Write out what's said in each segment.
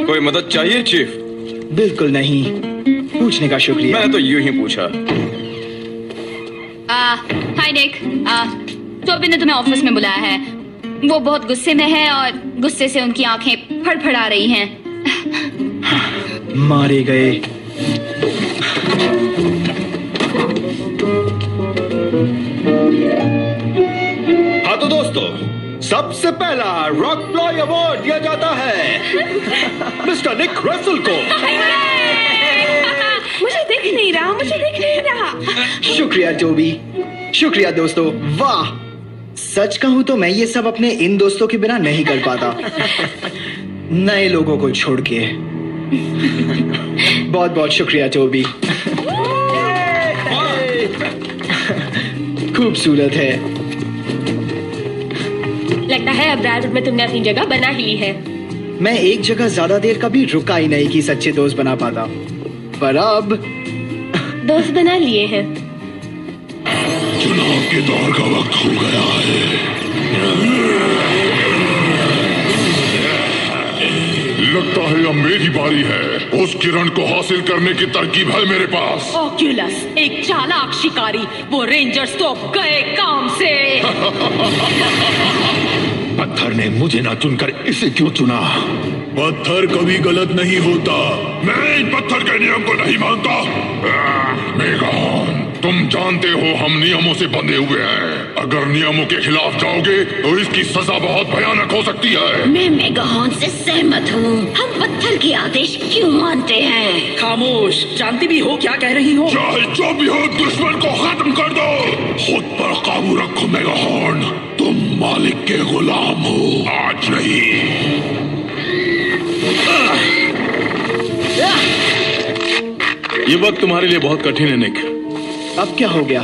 कोई मदद चाहिए चीफ? बिल्कुल नहीं, पूछने का शुक्रिया। मैं तो यूं ही पूछा। हाय निक, टोबी ने तुम्हें ऑफिस में बुलाया है। वो बहुत गुस्से में है और गुस्से से उनकी आंखें फड़फड़ा रही हैं। मारे गए। हाँ तो दोस्तों, सबसे पहला रॉक फ्लाई अवार्ड दिया जाता है मिस्टर निक रसल को। मुझे दिख नहीं रहा। शुक्रिया टोबी, शुक्रिया दोस्तों। वाह, सच कहूं तो मैं ये सब अपने इन दोस्तों के बिना नहीं कर पाता, नए लोगों को छोड़ के। बहुत बहुत शुक्रिया टोबी। खूबसूरत है। लगता है अब ब्रायरवुड में तुमने अपनी जगह बना ही ली है। मैं एक जगह ज्यादा देर कभी रुका ही नहीं कि सच्चे दोस्त बना पाता, पर अब दोस्त बना लिए हैं। चुनाव के दौर का वक्त हो गया है। लगता है अब मेरी बारी है। उस किरण को हासिल करने की तरकीब है मेरे पास। ओक्यूलस, एक चालाक शिकारी। वो रेंजर्स तो गए काम से। पत्थर ने मुझे ना चुनकर इसे क्यों चुना? पत्थर कभी गलत नहीं होता। मैं इन पत्थर के नियम को नहीं मानता। मेगाहॉर्न, तुम जानते हो हम नियमों से बंधे हुए हैं। अगर नियमों के खिलाफ जाओगे तो इसकी सजा बहुत भयानक हो सकती है। मैं मेगाहॉर्न से सहमत हूँ। हम पत्थर के आदेश क्यों मानते हैं? खामोश, जानती भी हो क्या कह रही हो? चाहे जो भी हो, दुश्मन को खत्म कर दो। खुद पर काबू रखो मेगाहॉर्न। तुम मालिक के गुलाम हो, आज नहीं। ये वक्त तुम्हारे लिए बहुत कठिन है निक। अब क्या हो गया?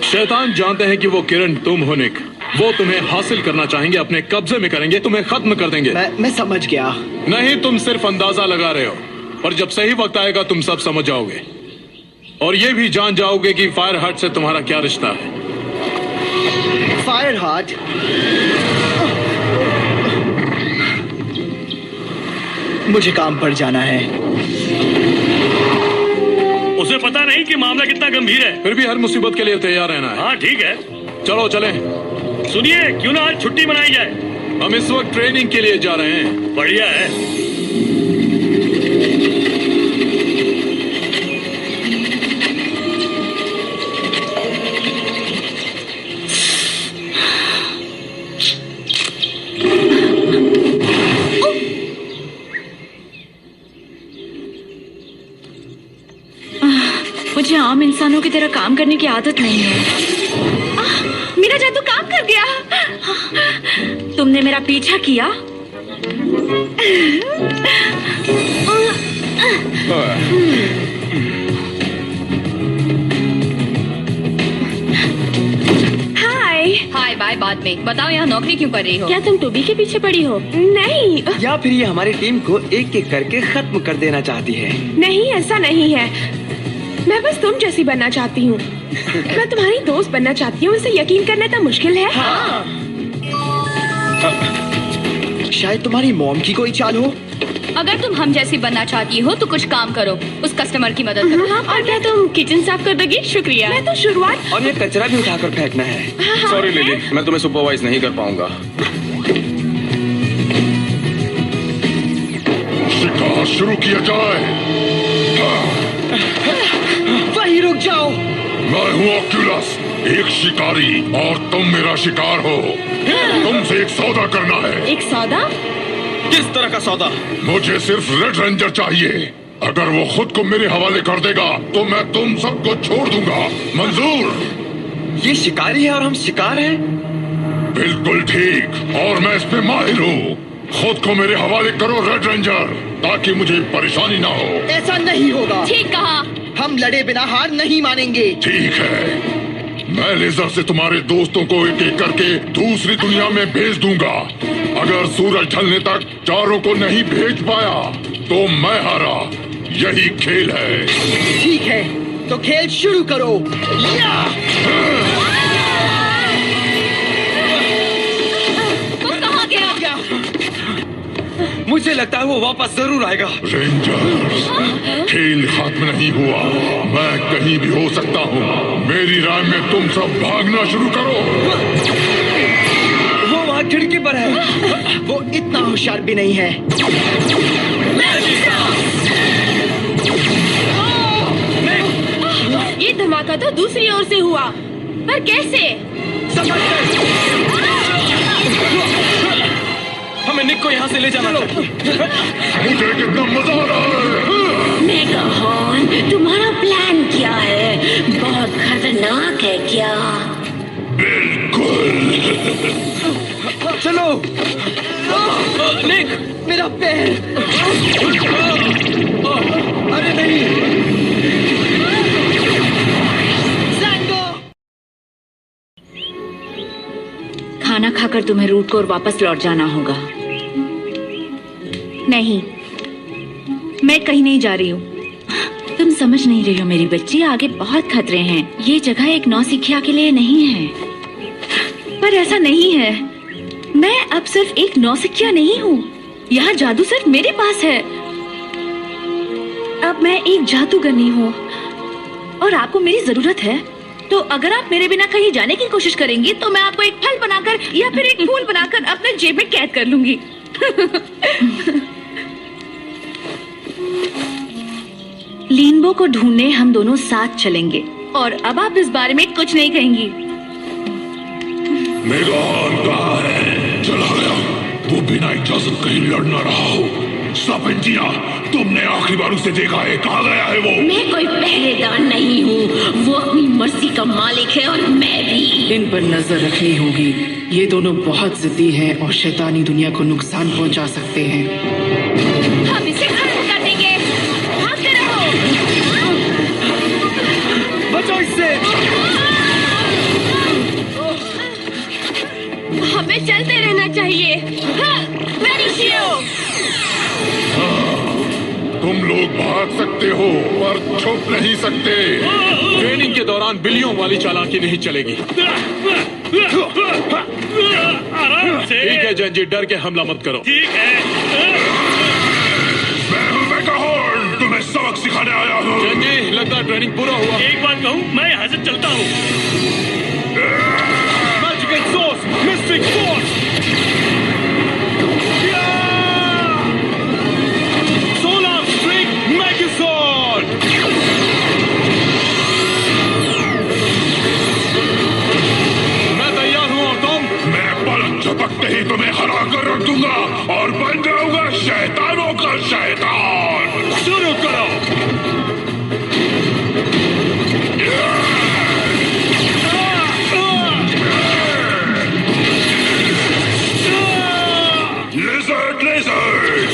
शैतान जानते हैं कि वो किरण तुम हो निक। वो तुम्हें हासिल करना चाहेंगे, अपने कब्जे में करेंगे, तुम्हें खत्म कर देंगे। मैं समझ गया। नहीं, तुम सिर्फ अंदाजा लगा रहे हो, पर जब सही वक्त आएगा तुम सब समझ जाओगे और ये भी जान जाओगे कि फायर हार्ट से तुम्हारा क्या रिश्ता है। Fire heart? मुझे काम पर जाना है। उसे पता नहीं कि मामला कितना गंभीर है। फिर भी हर मुसीबत के लिए तैयार रहना है। हाँ ठीक है, चलो चलें। सुनिए, क्यों ना आज छुट्टी मनाई जाए? हम इस वक्त ट्रेनिंग के लिए जा रहे हैं। बढ़िया है। मुझे आम इंसानों की तरह काम करने की आदत नहीं है। मेरा जादू काम कर गया। तुमने मेरा पीछा किया? हाय बाय, बाद में बताओ यहाँ नौकरी क्यों कर रही हो? क्या तुम टोबी के पीछे पड़ी हो? नहीं। या फिर ये हमारी टीम को एक एक करके खत्म कर देना चाहती है? नहीं, ऐसा नहीं है। मैं बस तुम जैसी बनना चाहती हूँ। मैं तुम्हारी दोस्त बनना चाहती हूँ। इसे यकीन करना तो मुश्किल है। हाँ। शायद तुम्हारी मॉम की कोई चाल हो। अगर तुम हम जैसी बनना चाहती हो तो कुछ काम करो, उस कस्टमर की मदद करो। और क्या तुम किचन साफ कर दोगी? शुक्रिया। मैं तो शुरुआत। और ये कचरा भी उठाकर फेंकना है। सॉरी लिली, मैं तुम्हें सुपरवाइज नहीं कर पाऊंगा। शिकार शुरू किया जाए। वहीं रुक जाओ। मैं हूँ ऑक्यूलस, एक शिकारी, और तुम मेरा शिकार हो। तुमसे एक सौदा करना है। एक सौदा? किस तरह का सौदा? मुझे सिर्फ रेड रेंजर चाहिए। अगर वो खुद को मेरे हवाले कर देगा तो मैं तुम सबको छोड़ दूंगा। मंजूर? ये शिकारी है और हम शिकार हैं? बिल्कुल ठीक, और मैं इस पे माहिर हूँ। खुद को मेरे हवाले करो रेड रेंजर, ताकि मुझे परेशानी ना हो। ऐसा नहीं होगा। ठीक कहा। हम लड़े बिना हार नहीं मानेंगे। ठीक है, मैं लेजर से तुम्हारे दोस्तों को एक एक करके दूसरी दुनिया में भेज दूंगा। अगर सूरज ढलने तक चारों को नहीं भेज पाया तो मैं हारा। यही खेल है। ठीक है, तो खेल शुरू करो। या! मुझे लगता है वो वापस जरूर आएगा। रेंजर्स, खेल खत्म नहीं हुआ। मैं कहीं भी हो सकता हूँ। मेरी राय में तुम सब भागना शुरू करो। वो वहाँ खिड़की पर है। वो इतना होशियार भी नहीं है। ये धमाका तो दूसरी ओर से हुआ, पर कैसे? हमें निक को यहाँ से ले जाना चाहिए। मुझे कितना मजा आ रहा है। मेगाहॉर्न, तुम्हारा प्लान क्या है? बहुत खतरनाक है क्या? बिल्कुल। चलो। निक, मेरा पैर। अरे नहीं। खाना खाकर तुम्हें रूट को और वापस लौट जाना होगा। नहीं, मैं कहीं नहीं जा रही हूँ। तुम समझ नहीं रही हो मेरी बच्ची, आगे बहुत खतरे हैं। ये जगह एक नौसिखिया के लिए नहीं है। पर ऐसा नहीं है, मैं अब सिर्फ एक नौसिखिया नहीं हूँ। यहाँ जादू सिर्फ मेरे पास है। अब मैं एक जादूगरनी हूँ और आपको मेरी जरूरत है। तो अगर आप मेरे बिना कहीं जाने की कोशिश करेंगी तो मैं आपको एक फल बनाकर या फिर एक फूल बनाकर अपने जेब में कैद कर लूंगी। लीनबो को ढूंढने हम दोनों साथ चलेंगे और अब आप इस बारे में कुछ नहीं कहेंगी। मेगाहॉर्न कहाँ है? चला गया। वो बिना इजाजत कहीं लड़ ना रहा हो। सर्पेंटिना, तुमने आखिरी बार उसे देखा है? कहाँ गया है वो? मैं कोई पहरेदार नहीं हूँ। वो अपनी मर्जी का मालिक है और मैं भी। इन पर नजर रखनी होगी। ये दोनों बहुत जिद्दी हैं और शैतानी दुनिया को नुकसान पहुंचा सकते हैं। हम इसे खत्म कर देंगे। भागते रहो। बचो इससे। हमें चलते रहना चाहिए। तुम लोग भाग सकते हो पर छुप नहीं सकते। ट्रेनिंग के दौरान बिल्लियों वाली चालाकी नहीं चलेगी। आराम से। ठीक है जंजी, डर के हमला मत करो। ठीक है। मैं हूँ मेगाहॉर्न, तुम्हें सबक सिखाने आया हूँ। जंजी, लगता है ट्रेनिंग पूरा हुआ। एक बात कहूँ, मैं यहाँ से चलता हूँ। Magical source, mystic force. Solar string मैजिसॉर्ड। मैं तैयार हूँ और तुम? मैं पलक झपकते ही तुम्हें हरा कर रख दूंगा और बन जाऊंगा शैतानों का शैतान। शुरू करो। Lizard, lizard!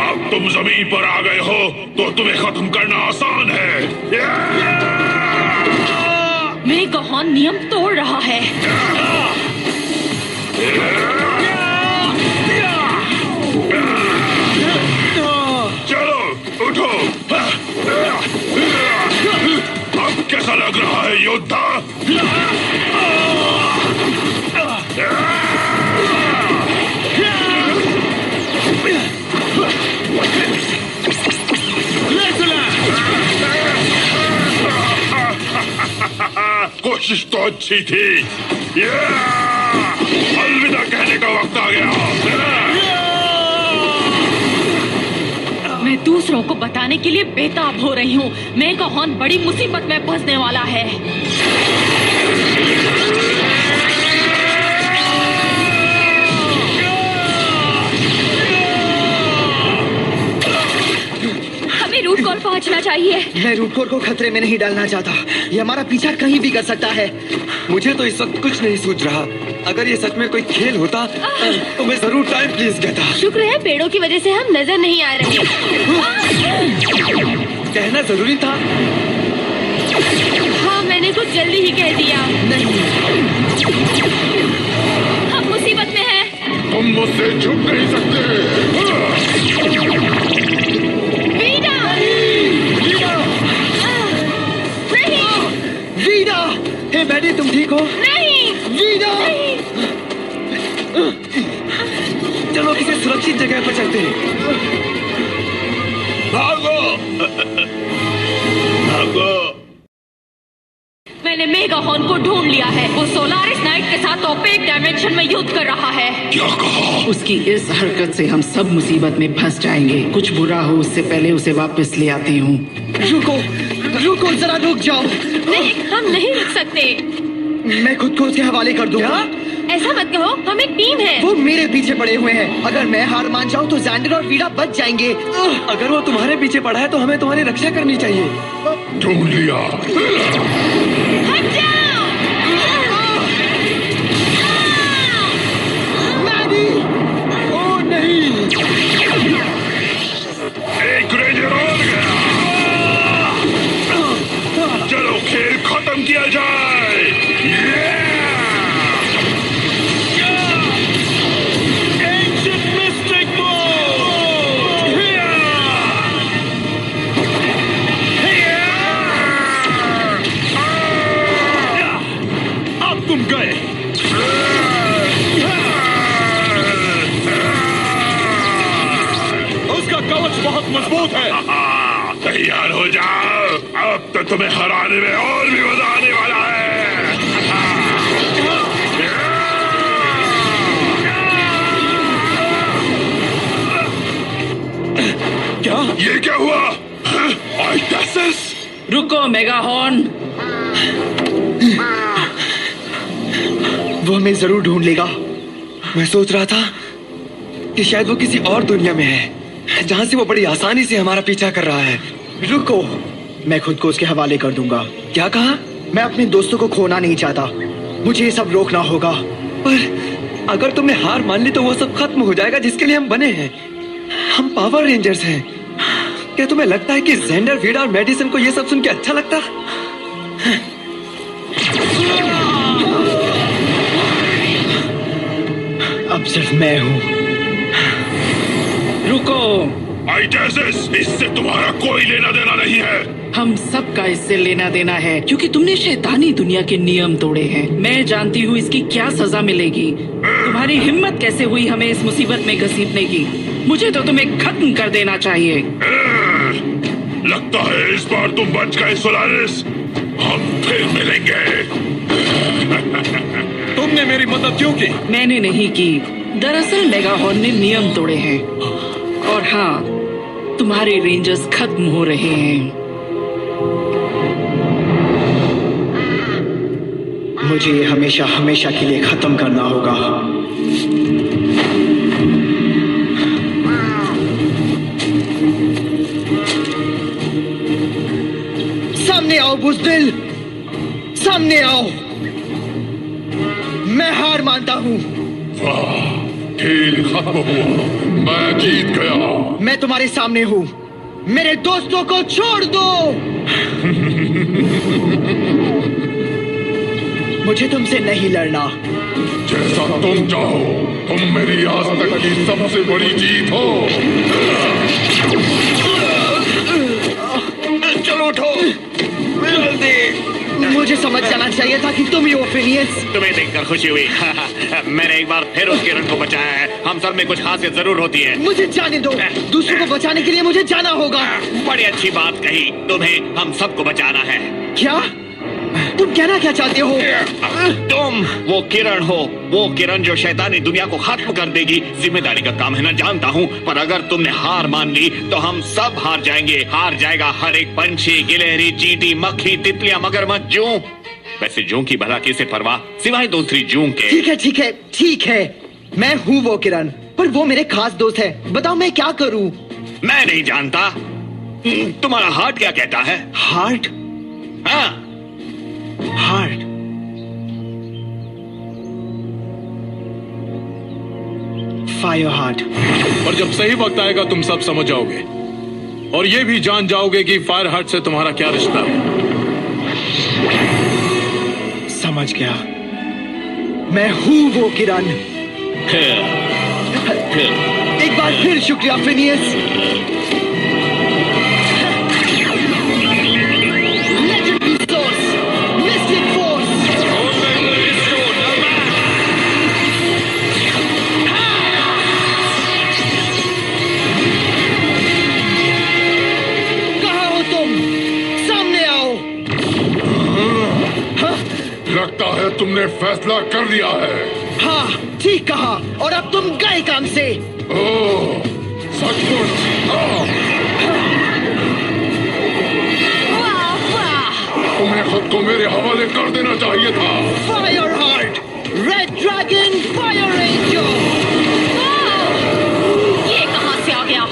अब तुम जमीन पर आ गए हो तो तुम्हें खत्म करना आसान है। मेगाहॉर्न नियम तोड़ रहा है। चलो उठो। अब कैसा लग रहा है योद्धा? कोशिश तो अच्छी थी। अलविदा कहने का वक्त आ गया। मैं दूसरों को बताने के लिए बेताब हो रही हूँ। मेगाहॉर्न बड़ी मुसीबत में फंसने वाला है। हमें रूट कोर पहुँचना चाहिए। मैं रूट कोर को खतरे में नहीं डालना चाहता। ये हमारा पीछा कहीं भी कर सकता है। मुझे तो इस वक्त कुछ नहीं सूझ रहा। अगर ये सच में कोई खेल होता तो मैं जरूर टाइम प्लीज कहता। शुक्र है पेड़ों की वजह से हम नजर नहीं आ रहे। कहना जरूरी था। हाँ, मैंने कुछ जल्दी ही कह दिया। हम मुसीबत में हैं। तुम मुझसे छुप नहीं सकते। वीना! नहीं! मैडी तुम ठीक हो? नहीं वीना! चलो किसी सुरक्षित जगह पर चलते हैं। भागो भागो। मैंने मेगाहॉर्न को ढूंढ लिया है। वो सोलारिस नाइट के साथ ओपेक डायमेंशन में युद्ध कर रहा है। क्या कहा? उसकी इस हरकत से हम सब मुसीबत में फंस जाएंगे। कुछ बुरा हो उससे पहले उसे वापस ले आती हूँ। रुको रुको, जरा रुक जाओ। नहीं, हम नहीं रुक सकते। मैं खुद को उसके हवाले कर दूंगा। ऐसा मत कहो, हम एक टीम है। वो मेरे पीछे पड़े हुए हैं। अगर मैं हार मान जाऊं तो जैंडर और वीडा बच जाएंगे। अगर वो तुम्हारे पीछे पड़ा है तो हमें तुम्हारी रक्षा करनी चाहिए। ढूंढ लिया। हट जाओ! मैडी! ओह नहीं! एक रेंजर और गया। चलो खेल खत्म किया जाए। अब तुम गए। उसका कवच बहुत मजबूत है। तैयार हो जाओ, अब तो तुम्हें हराने में और भी मजा आने वाला है। क्या? ये क्या हुआ? आइटासिस? रुको मेगाहॉर्न। वो हमें जरूर ढूंढ लेगा। मैं सोच रहा था कि शायद वो किसी और दुनिया में है, जहाँ से वो बड़ी आसानी से हमारा पीछा कर रहा है। रुको, मैं खुद को उसके हवाले कर दूंगा। क्या कहा? मैं अपने दोस्तों को खोना नहीं चाहता। मुझे ये सब रोकना होगा। पर अगर तुमने हार मान ली तो वो सब खत्म हो जाएगा जिसके लिए हम बने हैं। हम पावर रेंजर्स हैं। क्या तुम्हें लगता है कि जेंडर, वीडा और मेडिसन को ये सब सुन के अच्छा लगता? अब सिर्फ मैं हूँ। रुको, आइटासिस, इससे तुम्हारा कोई लेना देना नहीं है। हम सबका इससे लेना देना है क्योंकि तुमने शैतानी दुनिया के नियम तोड़े हैं। मैं जानती हूँ इसकी क्या सजा मिलेगी। तुम्हारी हिम्मत कैसे हुई हमें इस मुसीबत में घसीटने की? मुझे तो तुम्हें खत्म कर देना चाहिए। लगता है इस बार तुम बच गए सोलारिस। हम फिर मिलेंगे। तुमने मेरी मदद क्यों की? मैंने नहीं की। दरअसल मेगाहॉर्न ने नियम तोड़े हैं। और हाँ, तुम्हारे रेंजर्स खत्म हो रहे हैं। मुझे ये हमेशा हमेशा के लिए खत्म करना होगा। सामने आओ बुज़दिल, सामने आओ। मैं हार मानता हूँ। वाह, खेल खत्म हुआ। मैं जीत गया। मैं तुम्हारे सामने हूँ। मेरे दोस्तों को छोड़ दो। मुझे तुमसे नहीं लड़ना। जैसा तुम चाहो। तुम मेरी आज तक की सबसे बड़ी जीत हो। चलो उठो, जल्दी। मुझे समझ जाना चाहिए था कि तुम ही हो फिनियस। तुम्हें देखकर खुशी हुई। मैंने एक बार फिर उस किरण को बचाया है। हम सब में कुछ खासियत जरूर होती है। मुझे जाने दो। दूसरों को बचाने के लिए मुझे जाना होगा। बड़ी अच्छी बात कही। तुम्हें हम सबको बचाना है। क्या? तुम कहना क्या चाहते हो? तुम वो किरण हो, वो किरण जो शैतानी दुनिया को खत्म कर देगी। जिम्मेदारी का काम है ना, जानता हूँ, पर अगर तुमने हार मान ली तो हम सब हार जाएंगे। हार जाएगा हर एक पंछी, गिलहरी, चींटी, मक्खी, तितलियां, मगरमच्छ, जूं। वैसे जूं की भला किसे परवाह, सिवाय दूसरी जूं के। ठीक है ठीक है ठीक है, मैं हूँ वो किरण, पर वो मेरे खास दोस्त है। बताओ मैं क्या करूँ? मैं नहीं जानता। तुम्हारा हार्ट क्या कहता है? हार्ट? हाँ, हार्ट। Fire heart. पर जब सही वक्त आएगा तुम सब समझ जाओगे और ये भी जान जाओगे कि फायर हार्ट से तुम्हारा क्या रिश्ता है। समझ गया, मैं हूँ वो किरण। एक बार फिर शुक्रिया Phineas. Legendary source, mystic force. फैसला कर लिया है। हाँ, ठीक कहा। और अब तुम गए काम से। ओह, सचमुच? तुम्हें खुद को मेरे हवाले कर देना चाहिए था। Fire heart, red dragon fire ranger. ये कहाँ से आ गया?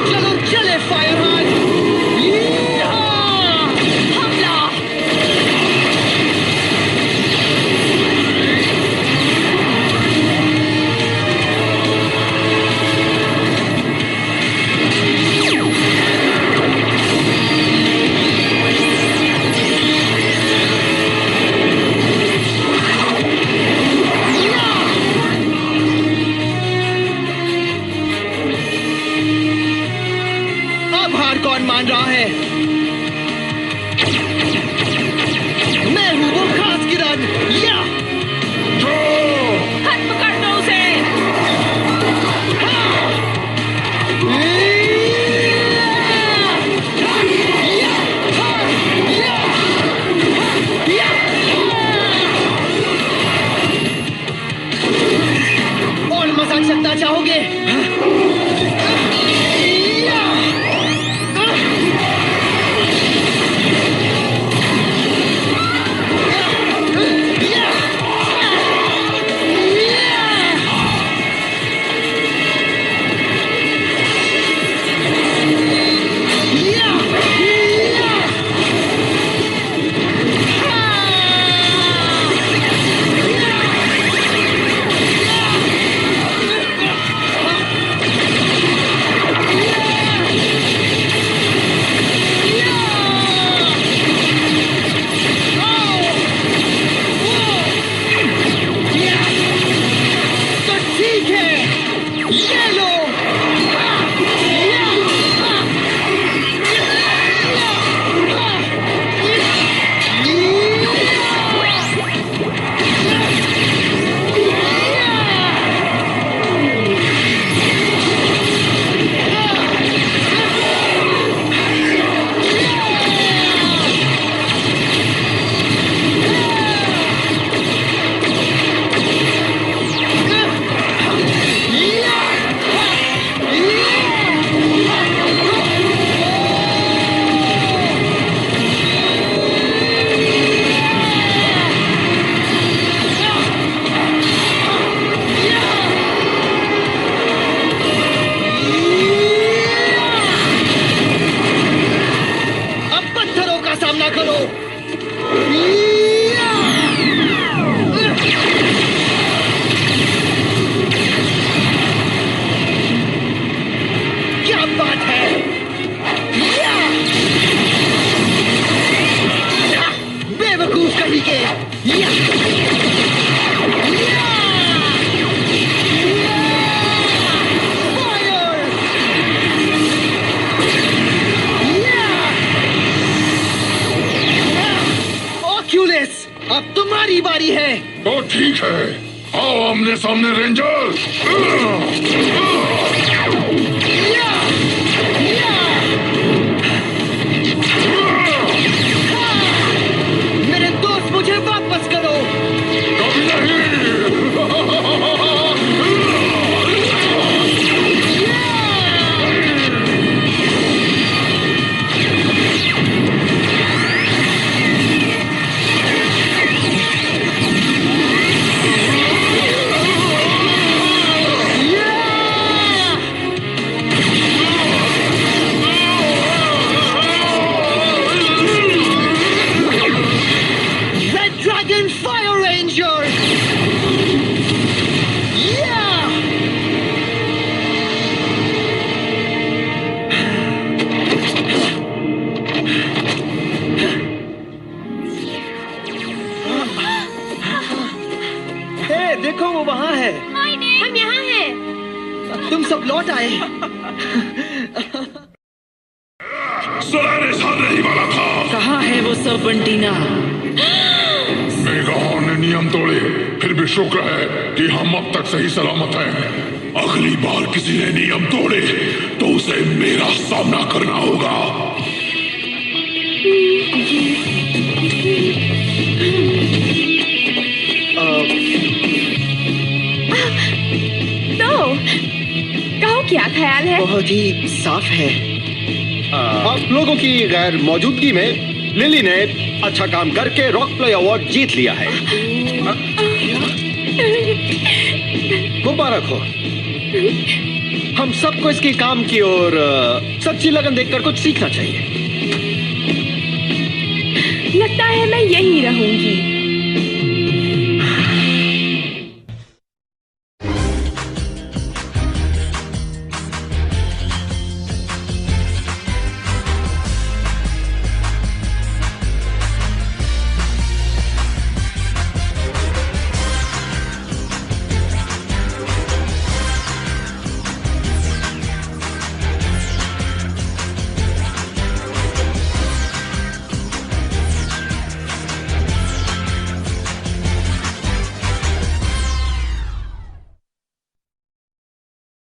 चलो चले फायर हार्ट। हमला! अब हार कौन मान रहा है? मैं हूँ वो खास किरण। या हाथ पकड़ दो उसे! और मजाक सकना चाहोगे? तो ठीक है, ये लो। अब पत्थरों का सामना करो। क्या बात है? बेवकूफ कहीं के। ऑक्यूलिस, अब तुम्हारी बारी है। तो ठीक है, आओ आमने सामने रेंजर्स। मेरे दोस्त, मुझे वापस करो। कभी नहीं। Red Dragon Fire Ranger! Yeah! ए, देखो वो वहाँ है। हम यहाँ हैं। तुम सब लौट आए। सुलह साथ नहीं वाला था। कहाँ है वो सब बंटीना? मेगाहॉर्न ने नियम तोड़े, फिर भी शुक्र है कि हम अब तक सही सलामत हैं। अगली बार किसी ने नियम तोड़े तो उसे मेरा सामना करना होगा। तो कहो क्या ख्याल है? बहुत ही साफ है। आप लोगों की गैर मौजूदगी में लिली ने अच्छा काम करके रॉक प्ले अवार्ड जीत लिया है। मुबारक हो। हम सबको इसके काम की और सच्ची लगन देखकर कुछ सीखना चाहिए। लगता है मैं यहीं रहूंगी।